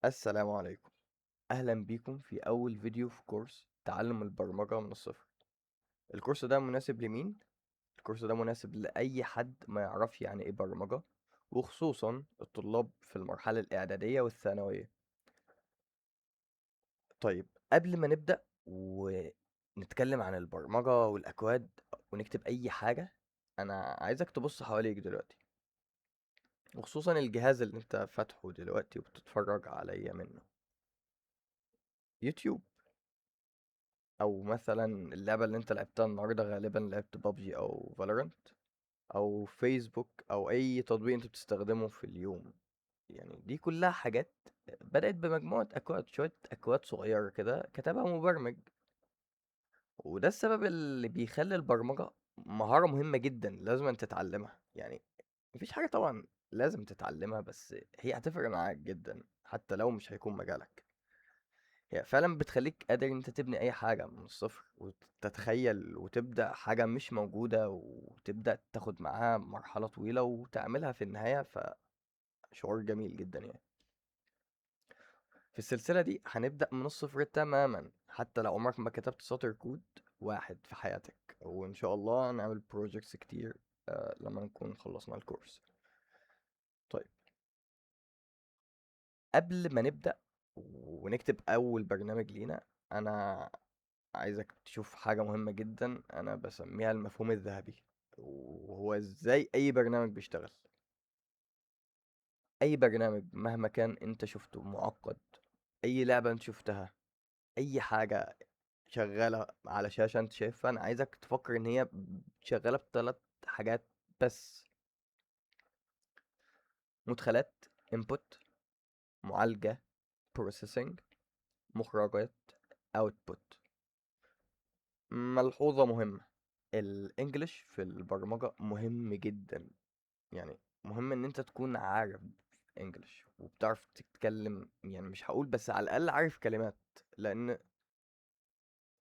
السلام عليكم. أهلا بيكم في أول فيديو في كورس تعلم البرمجة من الصفر. الكورس ده مناسب لمين؟ الكورس ده مناسب لأي حد ما يعرفش يعني إيه برمجة، وخصوصا الطلاب في المرحلة الإعدادية والثانوية. طيب، قبل ما نبدأ ونتكلم عن البرمجة والأكواد ونكتب أي حاجة، أنا عايزك تبص حواليك دلوقتي، وخصوصا الجهاز اللي انت فاتحه دلوقتي وبتتفرج عليا منه، يوتيوب. او مثلا اللعبة اللي انت لعبتها النهاردة غالبا لعبت بابجي او فالورانت، او فيسبوك او اي تطبيق انت بتستخدمه في اليوم. يعني دي كلها حاجات بدأت بمجموعة اكواد، شوية اكواد صغيرة كده كتبها مبرمج. وده السبب اللي بيخلي البرمجة مهارة مهمة جدا لازم أن تتعلمها. يعني مفيش حاجة طبعا لازم تتعلمها، بس هي هتفرق معاك جدا حتى لو مش هيكون مجالك. هي فعلا بتخليك قادر ان انت تبني اي حاجة من الصفر وتتخيل وتبدأ حاجة مش موجودة وتبدأ تاخد معاها مرحلة طويلة وتعملها في النهاية، فشعور جميل جدا يعني. في السلسلة دي هنبدأ من الصفر تماما حتى لو عمرك ما كتبت سطر كود واحد في حياتك، وإن شاء الله نعمل بروجيكتس كتير لما نكون خلصنا الكورس. طيب، قبل ما نبدأ ونكتب أول برنامج لينا، أنا عايزك تشوف حاجة مهمة جدا أنا بسميها المفهوم الذهبي، وهو إزاي أي برنامج بيشتغل. أي برنامج مهما كان أنت شفته معقد، أي لعبة أنت شفتها، أي حاجة شغالة على شاشة أنت شايفها، أنا عايزك تفكر إن هي شغالة بثلاث حاجات بس: مدخلات input، معالجة processing، مخرجات output. ملحوظة مهمة: الانجليش في البرمجة مهم جدا. يعني مهم ان انت تكون عارف انجليش وبتعرف تتكلم، يعني مش هقول بس على الاقل عارف كلمات، لان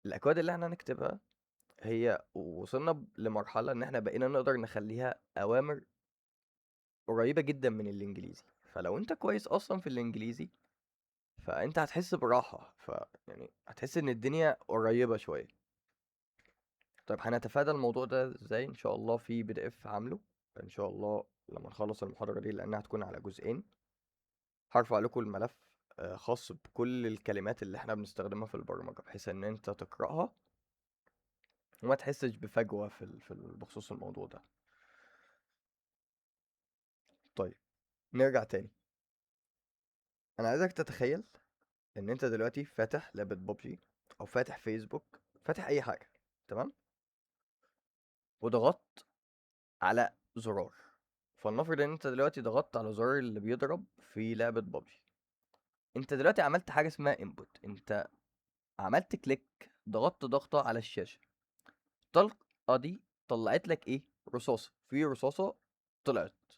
الاكواد اللي احنا هنكتبها هي وصلنا لمرحلة ان احنا بقينا نقدر نخليها اوامر قريبة جدا من الانجليزي. فلو انت كويس اصلا في الانجليزي فانت هتحس براحة، يعني هتحس ان الدنيا قريبة شوية. طيب، هنتفادى الموضوع ده ازاي؟ ان شاء الله في PDF عامله ان شاء الله لما نخلص المحاضرة دي، لانها هتكون على جزئين. هرفع لكم الملف خاص بكل الكلمات اللي احنا بنستخدمها في البرمجة، بحيث ان انت تقرأها وما تحسش بفجوة بخصوص الموضوع ده. طيب، نرجع تاني. انا عايزك تتخيل ان انت دلوقتي فاتح لعبة ببجي، او فاتح فيسبوك، فاتح اي حاجة، تمام، وضغطت على زرار. فلنفرض ان انت دلوقتي ضغطت على زرار اللي بيضرب في لعبة ببجي. انت دلوقتي عملت حاجة اسمها input، انت عملت كليك، ضغطت ضغطة على الشاشة. الطلقة دي طلعت لك ايه؟ رصاصة، في رصاصة طلعت،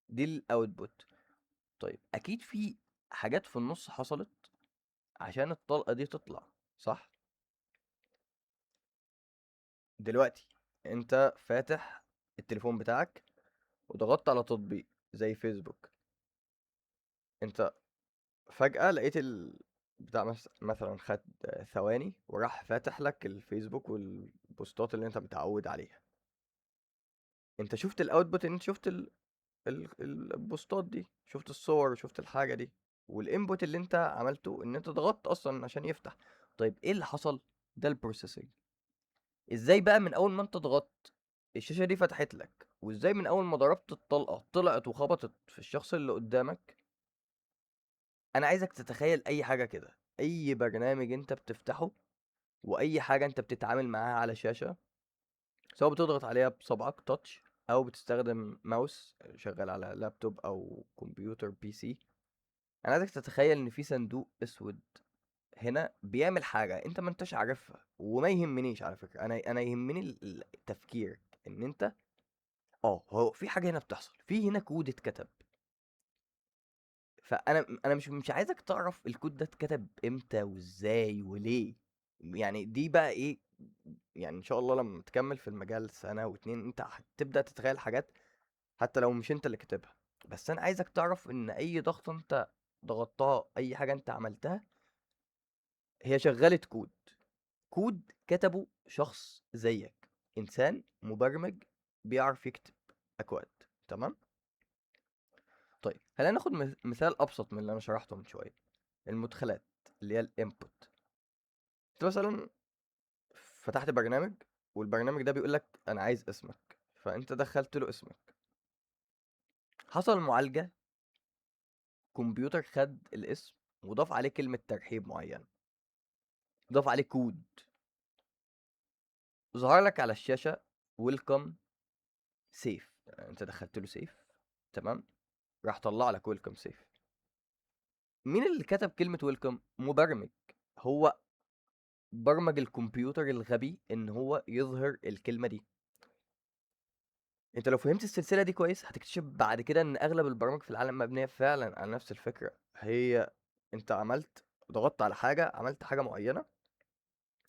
دي الاوتبوت. طيب، اكيد في حاجات في النص حصلت عشان الطلقة دي تطلع، صح؟ دلوقتي انت فاتح التليفون بتاعك وضغطت على تطبيق زي فيسبوك. انت فجأة لقيت بتاع مثلا خد ثواني وراح فاتح لك الفيسبوك والبوستات اللي انت متعود عليها. انت شفت الاوتبوت، ان انت شفت البوستات دي، شفت الصور وشفت الحاجة دي، والانبوت اللي انت عملته ان انت ضغطت اصلا عشان يفتح. طيب، ايه اللي حصل؟ ده البروسيسنج. ازاي بقى من اول ما انت ضغطت الشاشة دي فتحت لك، وازاي من اول ما ضربت الطلقة طلعت وخبطت في الشخص اللي قدامك. انا عايزك تتخيل اي حاجة كده، اي برنامج انت بتفتحه واي حاجة انت بتتعامل معاها على شاشة، سواء بتضغط عليها بصبعك تاتش او بتستخدم ماوس شغال على لابتوب او كمبيوتر PC. انا عايزك تتخيل ان في صندوق اسود هنا بيعمل حاجه انت ما انتش عارفها، وما يهمنيش على فكره، انا يهمني التفكير ان انت هو في حاجه هنا بتحصل، في هنا كود اتكتب. فانا مش عايزك تعرف الكود ده اتكتب امتى وازاي وليه. يعني دي بقى ايه؟ يعني ان شاء الله لما تكمل في المجال سنه واتنين انت هتبدا تتخيل حاجات حتى لو مش انت اللي كاتبها. بس انا عايزك تعرف ان اي ضغطه انت ضغطتها، اي حاجه انت عملتها، هي شغاله كود كتبه شخص زيك، انسان مبرمج بيعرف يكتب اكواد. تمام. طيب خلينا ناخد مثال ابسط من اللي انا شرحته من شويه، المدخلات اللي هي الانبوت. انت مثلا فتحت برنامج، والبرنامج ده بيقول لك انا عايز اسمك، فانت دخلت له اسمك، حصل معالجه، كمبيوتر خد الاسم وضاف عليه كلمه ترحيب معينه، ضاف عليه كود، ظهر لك على الشاشه ويلكم سيف، انت دخلت له سيف. تمام. راح طلع لك ويلكم سيف. مين اللي كتب كلمة ويلكم؟ مبرمج. هو برمج الكمبيوتر الغبي ان هو يظهر الكلمة دي. انت لو فهمت السلسلة دي كويس هتكتشف بعد كده ان اغلب البرامج في العالم مبنية فعلا على نفس الفكرة. هي انت ضغطت على حاجة، عملت حاجة معينة،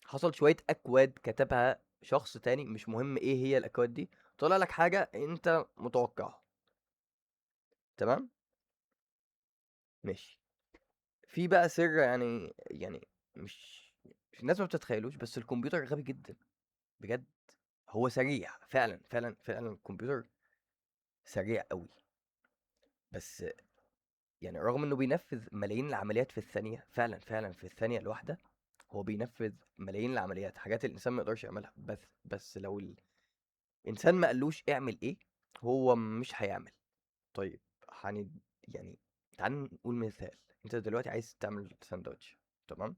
حصل شوية اكواد كتبها شخص تاني، مش مهم ايه هي الاكواد دي، طلع لك حاجة انت متوقعها. تمام. ماشي. في بقى سر، يعني مش الناس ما بتتخيلوش، بس الكمبيوتر غبي جدا بجد. هو سريع فعلا فعلا فعلا، الكمبيوتر سريع قوي، بس يعني رغم انه بينفذ ملايين العمليات في الثانية، فعلا فعلا في الثانية الواحدة هو بينفذ ملايين العمليات، حاجات الانسان ما يقدرش يعملها. بس لو الانسان ما قالوش اعمل ايه هو مش هيعمل. طيب يعني تعال نقول مثال. انت دلوقتي عايز تعمل ساندوتش. تمام.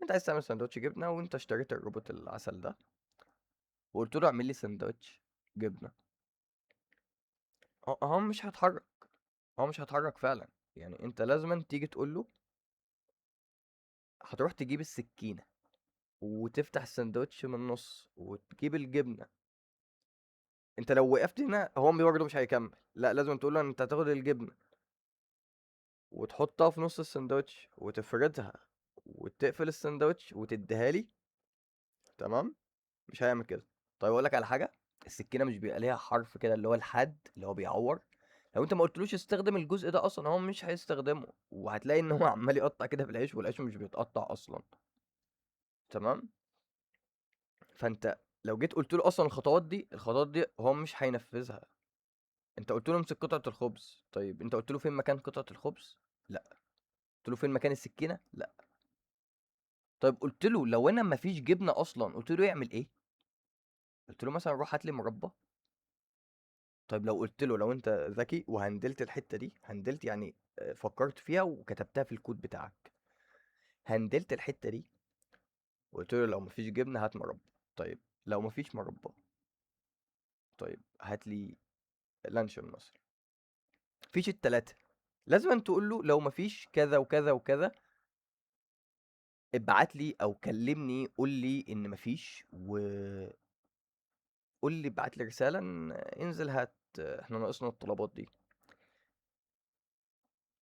انت عايز تعمل ساندوتش جبنه، وانت اشتريت الروبوت العسل ده وقلت له اعمل لي ساندوتش جبنه. هو مش هيتحرك، هو مش هيتحرك فعلا. يعني انت لازم تيجي تقول له، هتروح تجيب السكينه وتفتح الساندوتش من النص وتجيب الجبنه. انت لو وقفت هنا هو برضه مش هيكمل، لا لازم تقول له انت هتاخد الجبنه وتحطها في نص الساندوتش وتفردها وتقفل الساندوتش وتديها لي. تمام. مش هيعمل كده. طيب اقول لك على حاجه، السكينه مش بيبقى ليها حرف كده اللي هو الحاد اللي هو بيعور؟ لو انت ما قلتلوش استخدم الجزء ده اصلا هو مش هيستخدمه، وهتلاقي ان هو عمال يقطع كده في العيش والعيش مش بيتقطع اصلا. تمام. فانت لو جيت قلت له اصلا الخطوات دي هو مش هينفذها. انت قلت له امسك قطعه الخبز، طيب انت قلت له فين مكان قطعه الخبز؟ لا. قلت له فين مكان السكينه؟ لا. طيب قلت له لو انا مفيش جبنه اصلا قلت له يعمل ايه؟ قلت له مثلا روح هات لي مربى. طيب لو قلت له، لو انت ذكي وهندلت الحتة دي، هندلت يعني فكرت فيها وكتبتها في الكود بتاعك، هندلت الحتة دي وقلت له لو مفيش جبنة هات مربى. طيب لو مفيش مربى، طيب هات لي لانشون مثلا. مفيش التلاتة، لازم أن تقول له لو مفيش كذا وكذا وكذا ابعت لي او كلمني قول لي ان مفيش، وقول لي ابعت لي رسالة انزل هات، احنا ناقصنا الطلبات دي.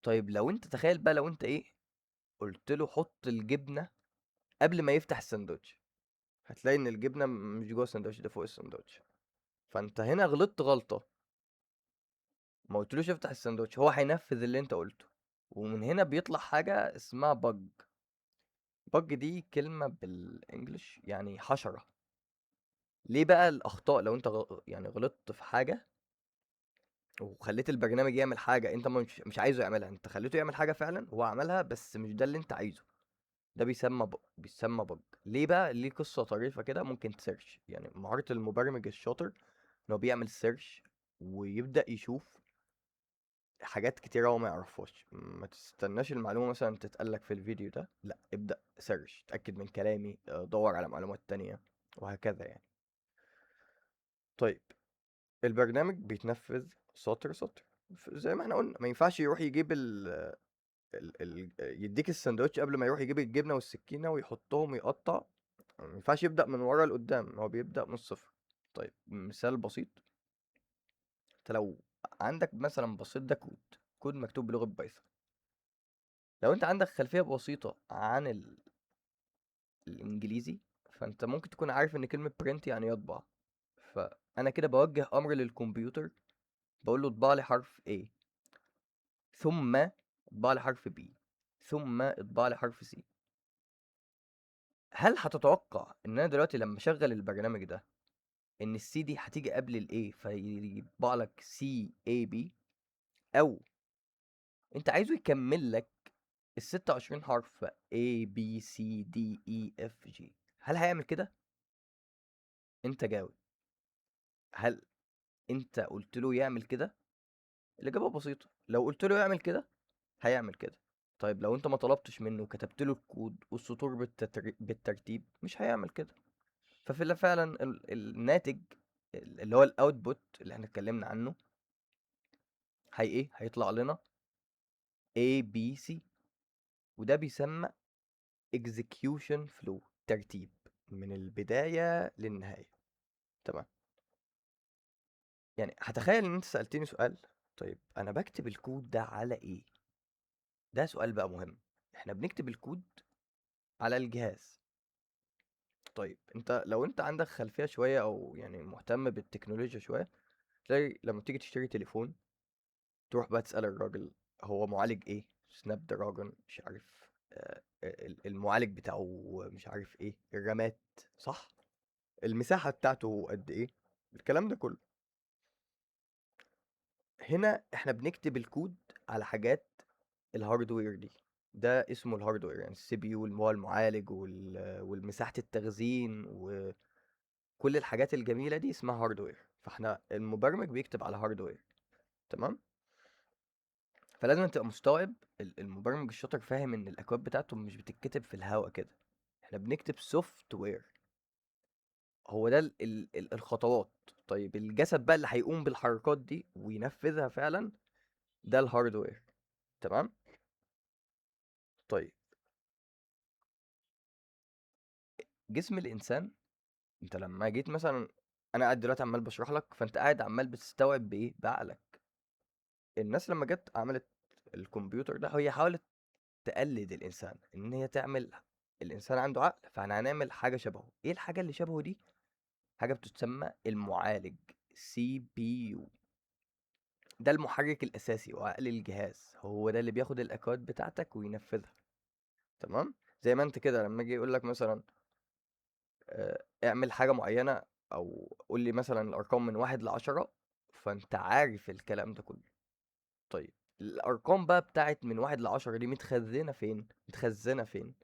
طيب لو انت تخيل بقى، لو انت قلت له حط الجبنة قبل ما يفتح الساندوتش، هتلاقي ان الجبنه مش جوه الساندوتش ده، فوق الساندوتش. فانت هنا غلطت غلطه، ما قلتلوش افتح الساندوتش، هو هينفذ اللي انت قلته. ومن هنا بيطلع حاجه اسمها بج. بج دي كلمه بالانجلش يعني حشره. ليه بقى الاخطاء؟ لو انت يعني غلطت في حاجه وخليت البرنامج يعمل حاجه انت مش عايزه يعملها، انت خليته يعمل حاجه فعلا هو عملها بس مش ده اللي انت عايزه، ده بيسمى بج. ليه بقى؟ ليه قصه طريفه كده، ممكن تسيرش يعني مهاره المبرمج الشاطر ان هو بيعمل سيرش ويبدأ يشوف حاجات كتيرة هو ما يعرفهاش. ما تستناش المعلومة مثلا تتقالك في الفيديو ده، لا ابدأ سيرش، اتأكد من كلامي، دور على معلومات تانية، وهكذا يعني. طيب البرنامج بيتنفذ سطر سطر، زي ما احنا قلنا ما ينفعش يروح يجيب يديك السندوتش قبل ما يروح يجيب الجبنة والسكينة ويحطهم ويقطع. ما ينفعش يبدأ من ورا لقدام، هو بيبدأ من الصفر. طيب مثال بسيط، انت لو عندك مثلا بسيط ده كود مكتوب بلغة بايثون. لو انت عندك خلفية بسيطة عن الانجليزي، فانت ممكن تكون عارف ان كلمة print يعني يطبع. فانا كده بوجه امر للكمبيوتر، بقول له اطبع لي حرف A، ثم اطبع لي حرف B، ثم اطبع لي حرف C. هل هتتوقع ان انا دلوقتي لما اشغل البرنامج ده ان السي دي هتيجي قبل الاي فيطبع لك سي اي بي، او انت عايزه يكمل لك ال 26 حرف A B C D E F G؟ هل هيعمل كده؟ انت جاوب. هل انت قلت له يعمل كده؟ الاجابه بسيطه، لو قلت له يعمل كده هيعمل كده. طيب لو انت ما طلبتش منه وكتبت له الكود والسطور بالترتيب مش هيعمل كده. فعلا الناتج اللي هو الاوتبوت اللي احنا اتكلمنا عنه هي ايه؟ هيطلع لنا A B C، وده بيسمى execution flow، ترتيب من البداية للنهاية. تمام. يعني هتخيل ان انت سألتني سؤال، طيب انا بكتب الكود ده على ايه؟ ده سؤال بقى مهم. احنا بنكتب الكود على الجهاز. طيب انت لو انت عندك خلفية شوية او يعني مهتم بالتكنولوجيا شوية، تلاقي لما تيجي تشتري تليفون تروح بقى تسأل الراجل هو معالج ايه، سناب دراجون مش عارف، المعالج بتاعه مش عارف ايه، الرامات، صح، المساحة بتاعته قد ايه، الكلام ده كله. هنا احنا بنكتب الكود على حاجات الهاردوير دي، ده اسمه الهاردوير، يعني السي بي يو اللي هو المعالج والمساحة التخزين وكل الحاجات الجميلة دي اسمها هاردوير. فاحنا المبرمج بيكتب على هاردوير. تمام. فلازم تبقى مستوعب، المبرمج الشاطر فاهم ان الاكواد بتاعته مش بتتكتب في الهوا كده، احنا بنكتب سوفت وير. هو ده الخطوات. طيب الجسد بقى اللي هيقوم بالحركات دي وينفذها فعلا، ده الهاردوير. تمام. طيب جسم الانسان، انت لما جيت مثلا، انا قاعد دلوقتي عمال بشرح لك فانت قاعد عمال بتستوعب بايه؟ بعقلك. الناس لما جت عملت الكمبيوتر ده هي حاولت تقلد الانسان، ان هي تعمل، الانسان عنده عقل فاحنا هنعمل حاجه شبهه. ايه الحاجه اللي شبهه دي؟ حاجه بتسمى المعالج، سي بي يو. ده المحرك الاساسي وعقل الجهاز، هو ده اللي بياخد الاكواد بتاعتك وينفذها. تمام. زي ما انت كده لما اجي يقول لك مثلا اعمل حاجه معينه، او قول لي مثلا الارقام من 1 ل10، فانت عارف الكلام ده كله. طيب الارقام بقى بتاعت من 1 ل10 دي متخزنه فين؟ متخزنه فين؟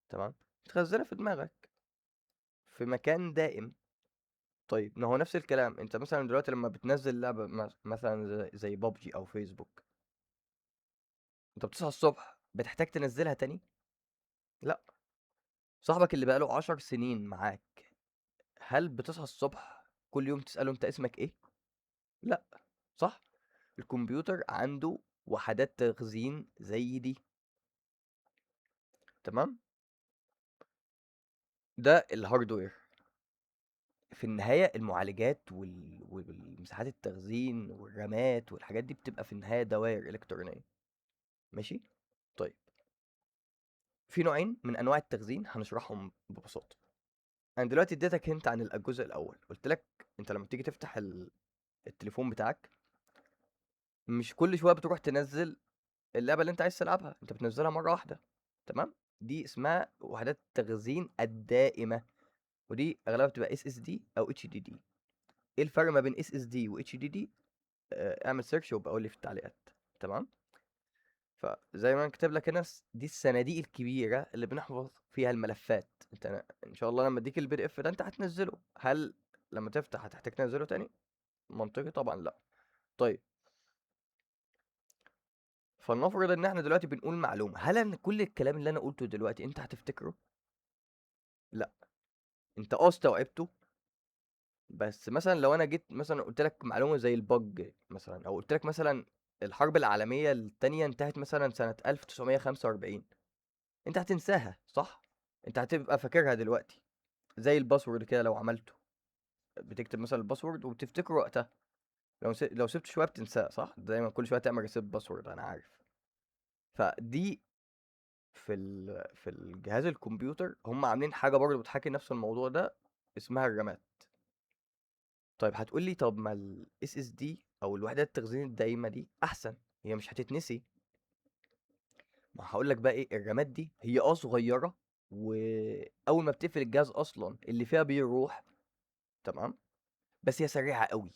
تمام. متخزنه في دماغك في مكان دائم. طيب ما هو نفس الكلام، انت مثلا دلوقتي لما بتنزل لعبه مثلا زي بابجي او فيسبوك، انت بتصحى الصبح بتحتاج تنزلها تاني؟ لا. صاحبك اللي بقاله 10 سنين معاك، هل بتصحى الصبح كل يوم تسأله انت اسمك ايه؟ لا. صح. الكمبيوتر عنده وحدات تخزين زي دي. تمام. ده الهاردوير. في النهاية المعالجات والمساحات التخزين والرامات والحاجات دي بتبقى في النهاية دوائر إلكترونية. ماشي. طيب في نوعين من أنواع التخزين هنشرحهم ببساطة. أنا دلوقتي اديتك هنت عن الجزء الأول، قلت لك أنت لما تيجي تفتح التليفون بتاعك مش كل شوية بتروح تنزل اللعبة اللي أنت عايز تلعبها، أنت بتنزلها مرة واحدة. تمام. دي اسمها وحدات التخزين الدائمة، ودي أغلبها بتبقى اس اس دي أو اتش دي دي. إيه الفرق ما بين اس اس دي و اتش دي دي؟ اعمل سيرش وابقى قول لي في التعليقات. تمام. فزي ما انا كاتب لك هنا، دي الصناديق الكبيرة اللي بنحفظ فيها الملفات. انت ان شاء الله لما اديك البي دي اف ده انت هتنزله، هل لما تفتح هتحتاج تنزله تاني؟ منطقي طبعا لا. طيب فلنفرض ان احنا دلوقتي بنقول معلومة، هل ان كل الكلام اللي انا قلته دلوقتي انت هتفتكره؟ لا. انت استوعبته، بس مثلا لو انا جيت مثلا قلت لك معلومة زي البج مثلا، او قلت لك مثلا الحرب العالمية التانية انتهت مثلا سنة 1945، انت هتنساها صح؟ انت هتبقى فاكرها دلوقتي زي الباسورد كده، لو عملته بتكتب مثلا الباسورد وبتفتكره وقتها، لو سبت شويه بتنساه صح؟ دايما كل شويه تعمل ريسيت باسورد انا عارف. فدي في الجهاز الكمبيوتر هم عاملين حاجه برضه بتحكي نفس الموضوع ده، اسمها الرامات. طيب هتقول لي طب ما الاس اس دي او الوحدات التخزين الدائمه دي احسن، هي مش هتتنسي. ما هاقول لك بقى إيه، الرامات دي هي صغيّرة، وأول ما بتقفل الجهاز أصلًا اللي فيها بيروح، تمام، بس هي سريعة أوي،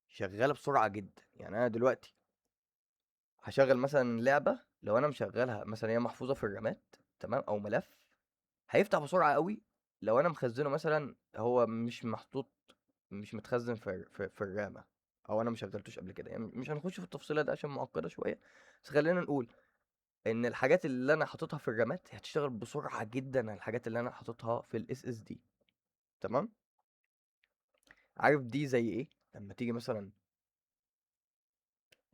شغّالة بسرعة جدًا. يعني أنا دلوقتي هاشغّل مثلًا لعبة، لو أنا مشغّلها مثلًا هي محفوظة في الرامات، تمام، أو ملف، هيفتح بسرعة أوي. لو أنا مخزّنه مثلًا هو مش متخزّن في الرامة، أو أنا ما شغّلتوش قبل كده، يعني مش هنخش في التفصيلة دي عشان معقّدة شوية، بس خلّينا نقول إن الحاجات اللي أنا حاططها في الرامات هي هتشتغل بسرعة جدًا عن الحاجات اللي أنا حاططها في الSSD، تمام. عارف دي زي إيه؟ لمّا تيجي مثلًا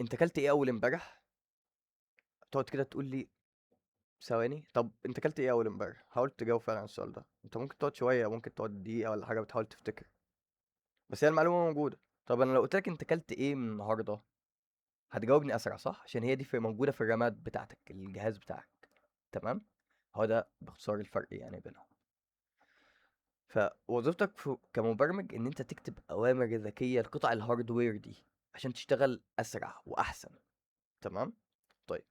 أنت كلت إيه أول امبارح؟ تقعد كده تقول لي ثواني، طب أنت كلت إيه أول امبارح؟ حاول تجاوب فعلًا على السؤال ده. أنت ممكن تقعد شوية، ممكن تقعد دقيقة والّا حاجة بتحاول تفتكر، بس هي المعلومة موجودة. طب أنا لو قُلت لك أنت كلت إيه من النهارده، هتجاوبني أسرع صح؟ عشان هي دي موجودة في الرامات بتاعتك، الجهاز بتاعك، تمام؟ هو ده باختصار الفرق يعني بينهم. فوظيفتك كمبرمج إن أنت تكتب أوامر ذكية لقطع الهاردوير دي عشان تشتغل أسرع وأحسن، تمام؟ طيب،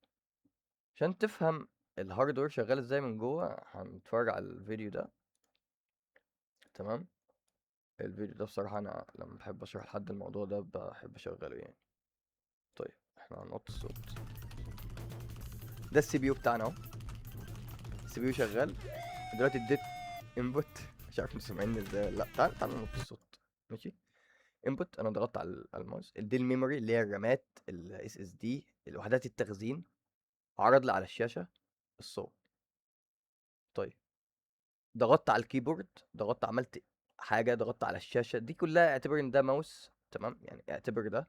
عشان تفهم الهاردوير شغال ازاي من جوه هنتفرج على الفيديو ده، تمام. الفيديو ده بصراحة أنا لما بحب أشرح لحد الموضوع ده بحب أشغله يعني. طيب احنا هنوطي الصوت. ده السي بي يو بتاعنا اهو، السي بي يو شغال دلوقتي. اديت انبوت، مش عارف انتوا سامعيني ازاي ولا لا. تعال نوطي الصوت، ماشي. انبوت، انا ضغطت على الماوس. دي الميموري اللي هي الرامات، الاس اس دي، الوحدات التخزين. عرض لي على الشاشة الصوت. طيب، ضغطت على الكيبورد، ضغطت عملت حاجة، ضغطت على الشاشة دي كلها، اعتبر ان ده ماوس، تمام. يعني اعتبر ده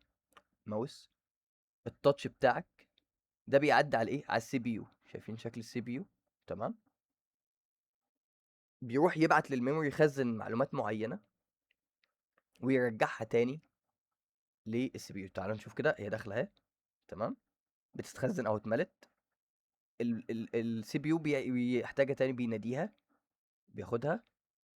ماوس. التاتش بتاعك ده بيعدي على ايه؟ على السي بي يو. شايفين شكل السي بي يو؟ تمام. بيروح يبعت للميموري، يخزن معلومات معينة ويرجعها تاني للسي بي يو. تعالوا نشوف كده، هي داخلة اهي، تمام، بتتخزن او اتملت. السي بي يو بيحتاجها تاني، بيناديها، بياخدها،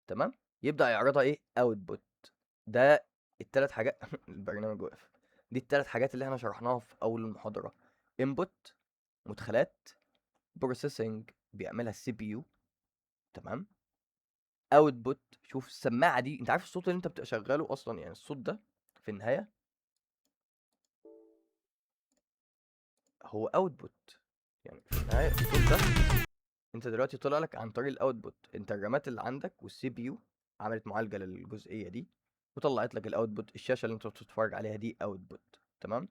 تمام، يبدأ يعرضها ايه؟ اوتبوت. ده التلات حاجات البرنامج وقف. دي التلات حاجات اللي احنا شرحناها في اول المحاضرة. input، مدخلات، processing بيعملها السي بي يو، تمام، output. شوف السماعة دي، انت عارف الصوت اللي انت بتشغله اصلا، يعني الصوت ده في النهاية هو output. يعني في النهاية الصوت ده انت دلوقتي طلع لك عن طريق الاوتبوت. انت الرامات اللي عندك والسي بي يو عملت معالجة للجزئية دي وطلعت لك الاوتبوت. الشاشة اللي انت بتتفرج عليها دي اوتبوت، تمام.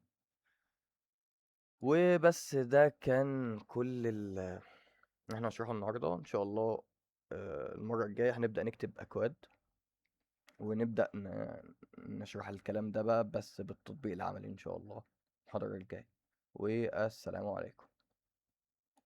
وبس ده كان كل اللي احنا هنشرحه النهارده. ان شاء الله المرة الجاية هنبدأ نكتب اكواد، ونبدأ نشرح الكلام ده بقى بس بالتطبيق العملي ان شاء الله المحاضرة الجاية. والسلام عليكم.